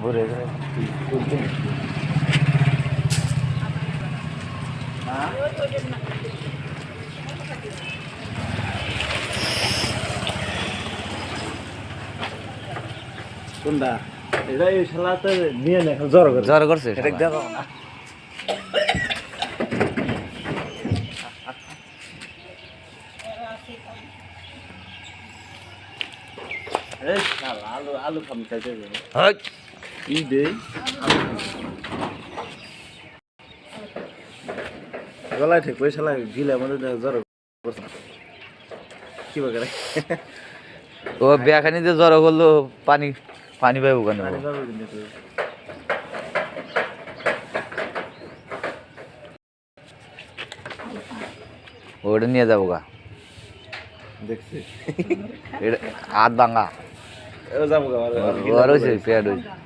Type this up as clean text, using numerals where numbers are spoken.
ঘুরে ঘুরে কোনটা এটা এই শালাতে নিয়ে নে জ্বর করছে এটা দেখো না এই শালা আলু খাম খাইতে যাবে হই ই দে গলায় ঠিক ওই শালা গিলা মধ্যে জ্বর করছে কি বলে ও বেখানিতে জ্বর করলো পানি পানি পাইব কেন পানি পাবে কিন্তু ওটা নিয়ে যাবো গা দেখছি এটা হাত ভাঙা ও যাবো পেট হয়েছে